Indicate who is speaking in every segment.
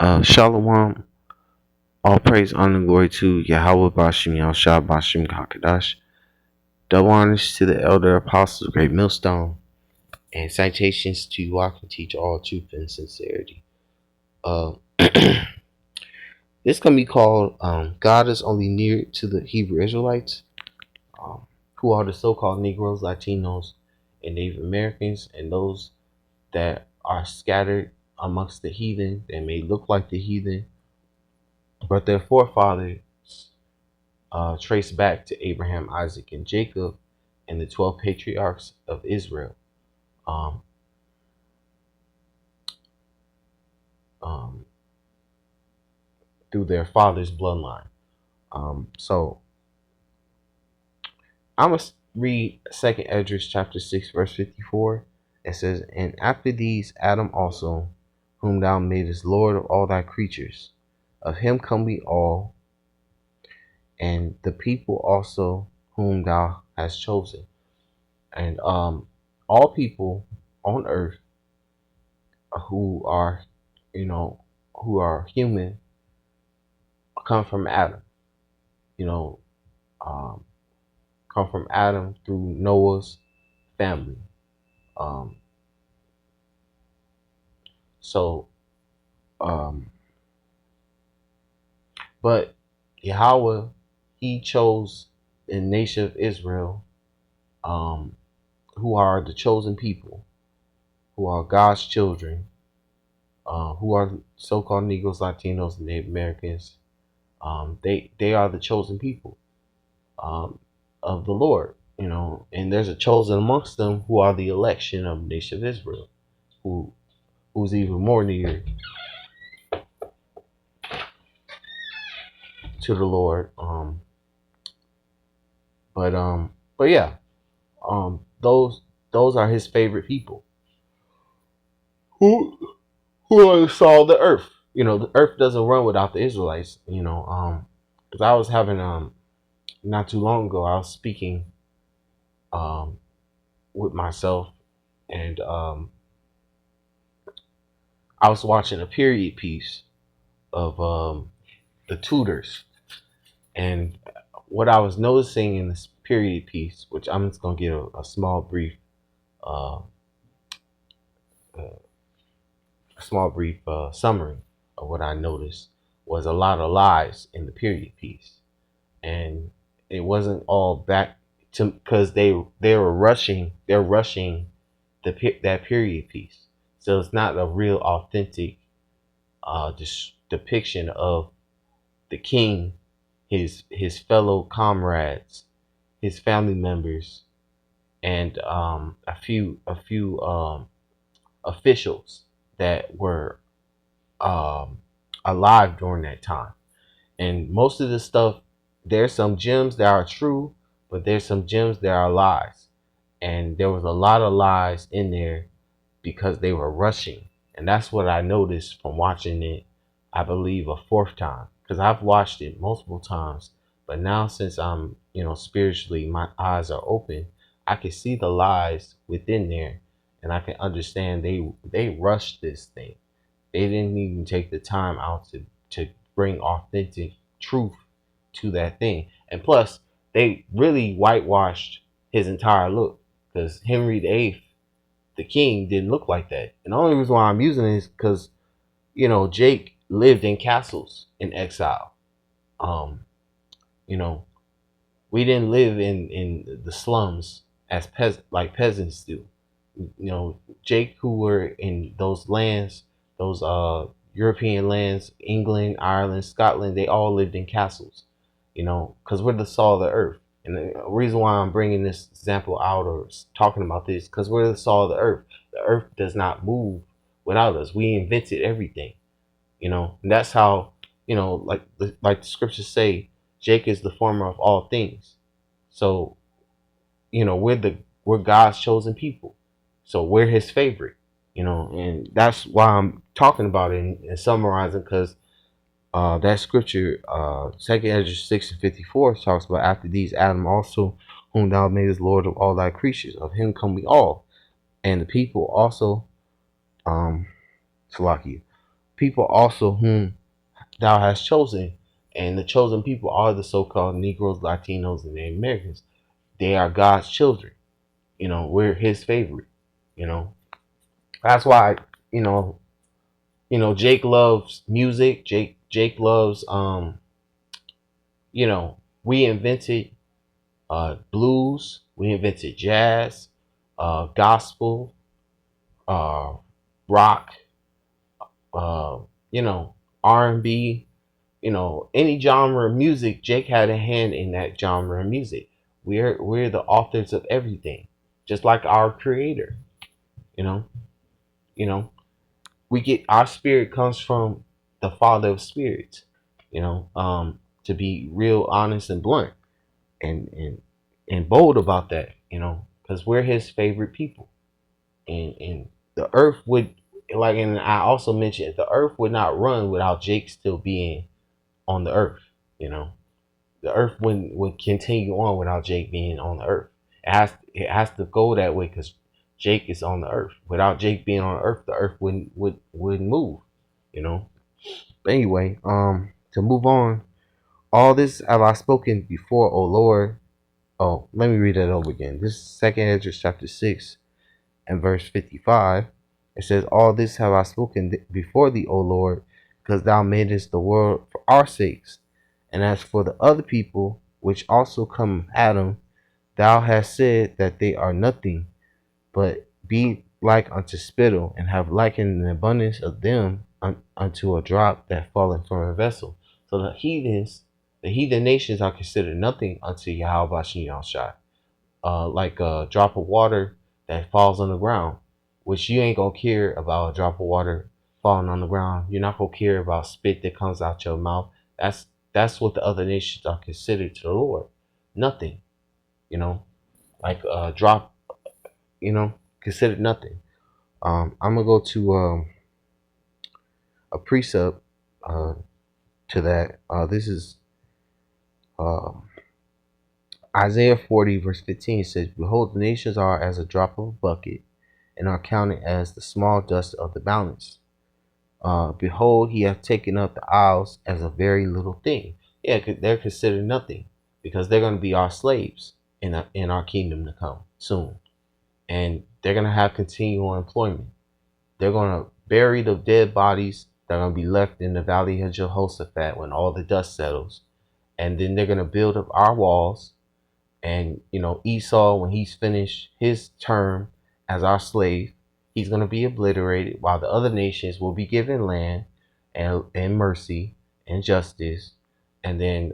Speaker 1: Shalom, all praise, honor, and glory to Yahweh Bashim Yahushua Bashim Kakadash. Double honors to the elder apostles, great millstone, and citations to walk and teach all truth and sincerity. This gonna be called God is only near to the Hebrew Israelites, who are the so-called Negroes, Latinos, and Native Americans, and those that are scattered amongst the heathen. They may look like the heathen, but their forefathers trace back to Abraham, Isaac, and Jacob, and the 12 patriarchs of Israel, um, um, through their father's bloodline. So I'm going to read 2nd Esdras chapter 6, verse 54. It says, "And after these Adam also, whom thou madest Lord of all thy creatures, of him come we all, and the people also whom thou hast chosen." And all people on earth who are, you know, who are human come from Adam, you know, um, come from Adam through Noah's family. Um, so, um, but Yahweh, he chose the nation of Israel, um, who are the chosen people, who are God's children, who are so-called Negroes, Latinos, and Native Americans. They are the chosen people, of the Lord, and there's a chosen amongst them who are the election of the nation of Israel, who's even more near to the Lord. But yeah, those are his favorite people who saw the earth. The earth doesn't run without the Israelites. Because I was having not too long ago, I was speaking um with myself, and I was watching a period piece of the Tudors. And what I was noticing in this period piece, which I'm just gonna give a small brief, uh, summary of what I noticed, was a lot of lies in the period piece, and it wasn't all back to because they're rushing that period piece, so it's not a real authentic depiction of the king, his fellow comrades, his family members, and a few officials that were um, alive during that time. And most of the stuff, there's some gems that are true, but there's some gems that are lies. And there was a lot of lies in there because they were rushing. And that's what I noticed from watching it, I believe, a fourth time. Because I've watched it multiple times. But now, since I'm, spiritually, my eyes are open, I can see the lies within there. And I can understand they rushed this thing. They didn't even take the time out to bring authentic truth to that thing. And plus, they really whitewashed his entire look. Because Henry VIII, the king, didn't look like that. And the only reason why I'm using it is because, Jake lived in castles in exile. Um, you know, we didn't live in the slums as like peasants do. Jake, who were in those lands, those European lands, England, Ireland, Scotland, they all lived in castles. Because we're the salt of the earth. And the reason why I'm bringing this example out or talking about this, because we're the salt of the earth. The earth does not move without us. We invented everything. And that's how, like the scriptures say, Jake is the former of all things. So, we're God's chosen people. So we're his favorite, and that's why I'm talking about it and summarizing, because that scripture, 2nd Esdras 6 and 54, talks about, after these Adam also, whom thou madest Lord of all thy creatures, of him come we all, and the people also, Salakia, people also whom thou hast chosen. And the chosen people are the so-called Negroes, Latinos, and Native Americans. They are God's children. We're His favorite. You know, that's why you know Jake loves music. Jake loves we invented blues. We invented jazz, gospel, uh, rock, uh, you know, R&B, any genre of music. Jake had a hand in that genre of music. We're the authors of everything, just like our creator. You know, you know, we get our spirit comes from the Father of spirits. To be real honest and blunt and bold about that. Because we're His favorite people, and the earth would and I also mentioned the earth would not run without Jake still being on the earth. You know, the earth would continue on without Jake being on the earth. It has to go that way because Jake is on the earth. Without Jake being on the earth wouldn't move. You know. But anyway, to move on, all this have I spoken before, O Lord. Oh, let me read that over again. This is Second Ezra chapter 6 and verse 55. It says, "All this have I spoken before thee, O Lord, because thou madest the world for our sakes. And as for the other people, which also come of Adam, thou hast said that they are nothing, but be like unto spittle, and have likened the abundance of them unto a drop that falleth from a vessel." So the heathen nations are considered nothing unto Yahweh Bashem Yahushua, like a drop of water that falls on the ground, which you ain't gonna care about a drop of water falling on the ground. You're not gonna care about spit that comes out your mouth. That's what the other nations are considered to the Lord. Nothing, you know, like a drop, considered nothing. I'm gonna go to a precept uh, to that. This is uh, Isaiah 40 verse 15. It says, "Behold, the nations are as a drop of a bucket, and are counted as the small dust of the balance. Behold, he hath taken up the isles as a very little thing." Yeah, they're considered nothing because they're going to be our slaves in our kingdom to come soon, and they're going to have continual employment. They're going to bury the dead bodies that are going to be left in the valley of Jehoshaphat when all the dust settles, and then they're going to build up our walls. And Esau, when he's finished his term as our slave, he's going to be obliterated, while the other nations will be given land and mercy and justice, and then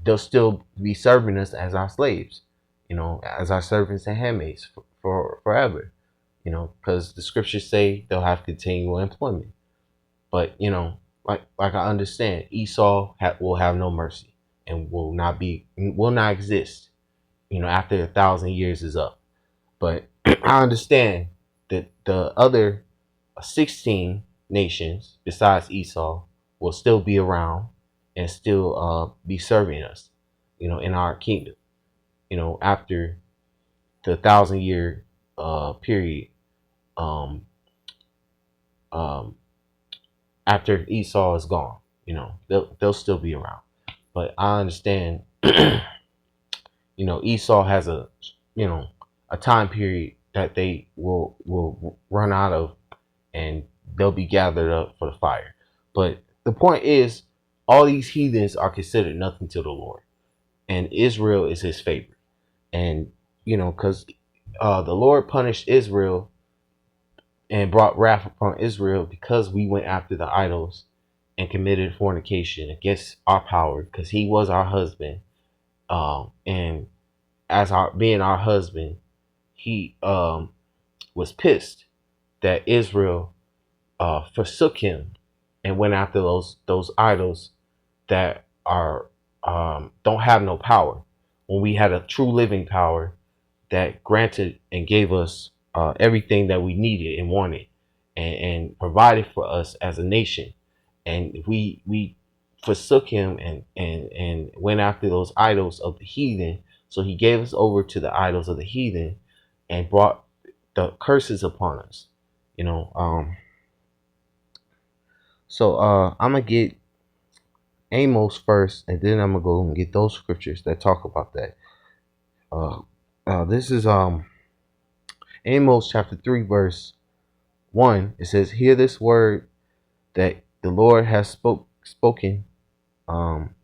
Speaker 1: they'll still be serving us as our slaves, as our servants and handmaids for forever. Because the scriptures say they'll have continual employment. But like I understand, Esau will have no mercy and will not exist. After 1,000 years is up. But I understand that the other 16 nations besides Esau will still be around and still be serving us, in our kingdom. After the 1,000 year period, um, um, after Esau is gone, they'll still be around. But I understand, Esau has you know, a time period that they will run out of, and they'll be gathered up for the fire. But the point is, all these heathens are considered nothing to the Lord, and Israel is His favorite. And because the Lord punished Israel and brought wrath upon Israel because we went after the idols and committed fornication against our power, because He was our husband, and as our being our husband, He was pissed that Israel forsook Him and went after those idols that are don't have no power, when we had a true living power that granted and gave us everything that we needed and wanted, and provided for us as a nation. And we forsook Him and went after those idols of the heathen. So He gave us over to the idols of the heathen and brought the curses upon us. you know um So I'm gonna get Amos first, and then I'm gonna go and get those scriptures that talk about that. Uh, this is Amos chapter 3, verse 1. It says, "Hear this word that the Lord has spoken. Um,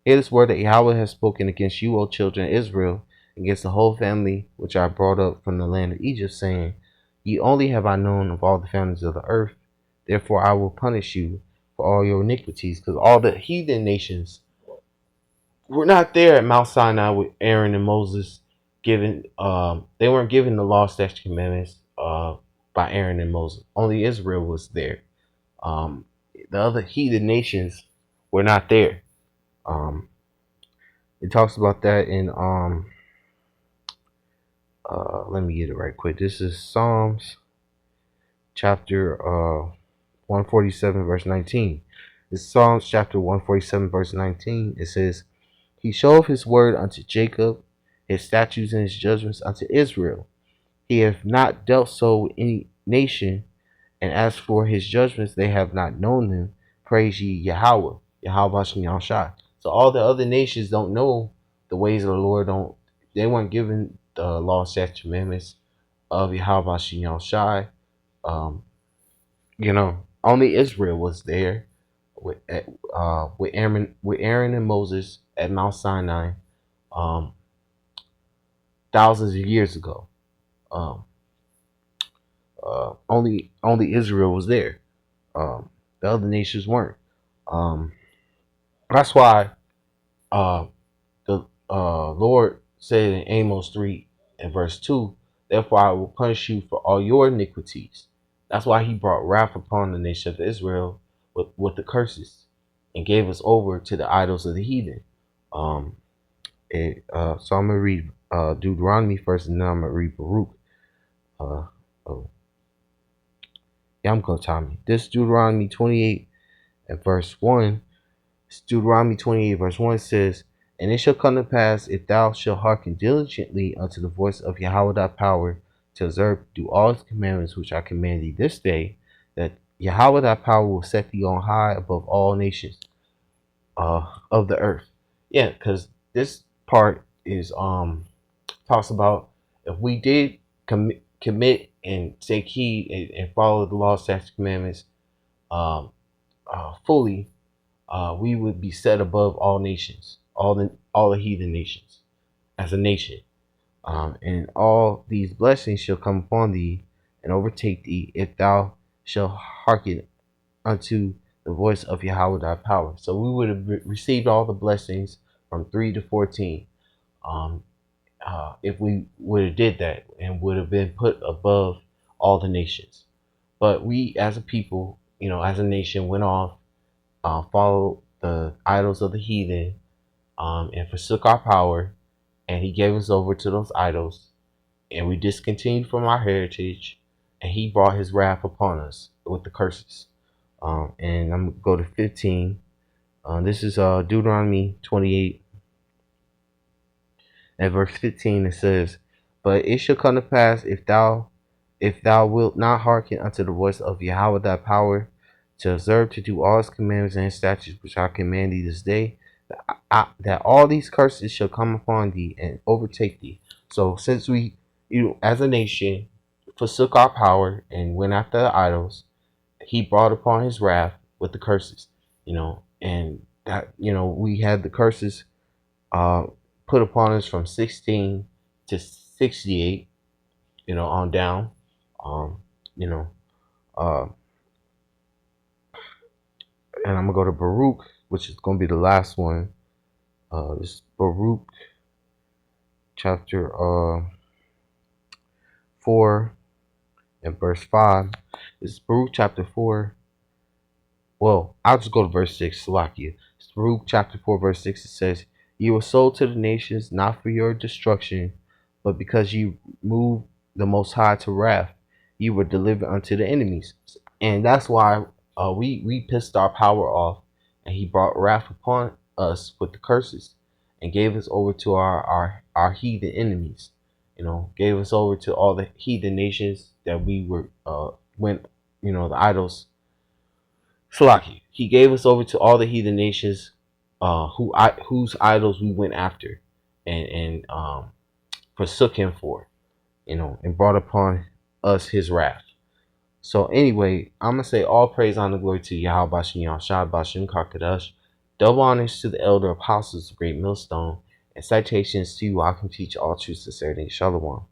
Speaker 1: Hear this word that Yahweh has spoken against you, O children of Israel, against the whole family which I brought up from the land of Egypt, saying, Ye only have I known of all the families of the earth. Therefore I will punish you for all your iniquities," because all the heathen nations were not there at Mount Sinai with Aaron and Moses given. They weren't given the law, statutes, commandments by Aaron and Moses. Only Israel was there. Um, the other heathen nations were not there. Um, it talks about that in let me get it right quick. This is Psalms chapter 147 verse 19. It's Psalms chapter 147 verse 19. It says, He showeth his word unto Jacob, his statutes and his judgments unto Israel. He hath not dealt so with any nation, and as for his judgments, they have not known them. Praise ye Yahweh, Yahweh Shem Yahushai. So all the other nations don't know the ways of the Lord. They weren't given the law, statutes, commandments of Yahweh Shem Yahushai. Only Israel was there with Aaron and Moses at Mount Sinai, um, thousands of years ago. Um, only Israel was there. The other nations weren't. Um, that's why uh, the Lord said in Amos 3 and verse 2, "Therefore I will punish you for all your iniquities." That's why he brought wrath upon the nation of Israel with the curses and gave us over to the idols of the heathen. Um, so I'm going to read Deuteronomy first, and then I'm going to read Baruch. Uh, oh, yeah, I'm going to time me. This Deuteronomy 28 and verse 1. Deuteronomy 28 verse 1 says, And it shall come to pass, if thou shalt hearken diligently unto the voice of Yahweh thy power, to observe to do all his commandments which I command thee this day, that Yahweh thy power will set thee on high above all nations of the earth. Yeah, because this part is talks about if we did commit and take heed and follow the law, statutes, commandments um, fully, we would be set above all nations, all the heathen nations, as a nation. And all these blessings shall come upon thee and overtake thee if thou shalt hearken unto the voice of Yahweh thy power. So we would have received all the blessings from 3 to 14 um, if we would have did that and would have been put above all the nations. But we as a people, as a nation, went off, followed the idols of the heathen, and forsook our power, and he gave us over to those idols, and we discontinued from our heritage, and he brought his wrath upon us with the curses. And I'm going to go to 15. This is Deuteronomy 28 and verse 15. It says, But it shall come to pass, if thou wilt not hearken unto the voice of Yahweh thy power, to observe to do all his commandments and his statutes which I command thee this day, that all these curses shall come upon thee and overtake thee. So since we, as a nation, forsook our power and went after the idols, he brought upon his wrath with the curses, and that, we had the curses uh, put upon us from 16 to 68, on down. Um, you know, uh, and I'm gonna go to Baruch, which is gonna be the last one. This is Baruch chapter 4 and verse 5. This is Baruch chapter 4. Well, I'll just go to verse 6. Salakia. It's Baruch chapter 4, verse 6. It says, You were sold to the nations, not for your destruction, but because you moved the Most High to wrath, you were delivered unto the enemies. And that's why we pissed our power off, and he brought wrath upon us with the curses and gave us over to our heathen enemies. Gave us over to all the heathen nations that we were, the idols Salaki. He gave us over to all the heathen nations, whose idols we went after, and forsook him for, and brought upon us his wrath. So anyway, I'm gonna say all praise, honor, glory to Yahweh Bashem Yahshua Bashem Karkadash. Double honors to the elder apostles of Great Millstone, and citations to you. I can teach all true sincerity. Shalom.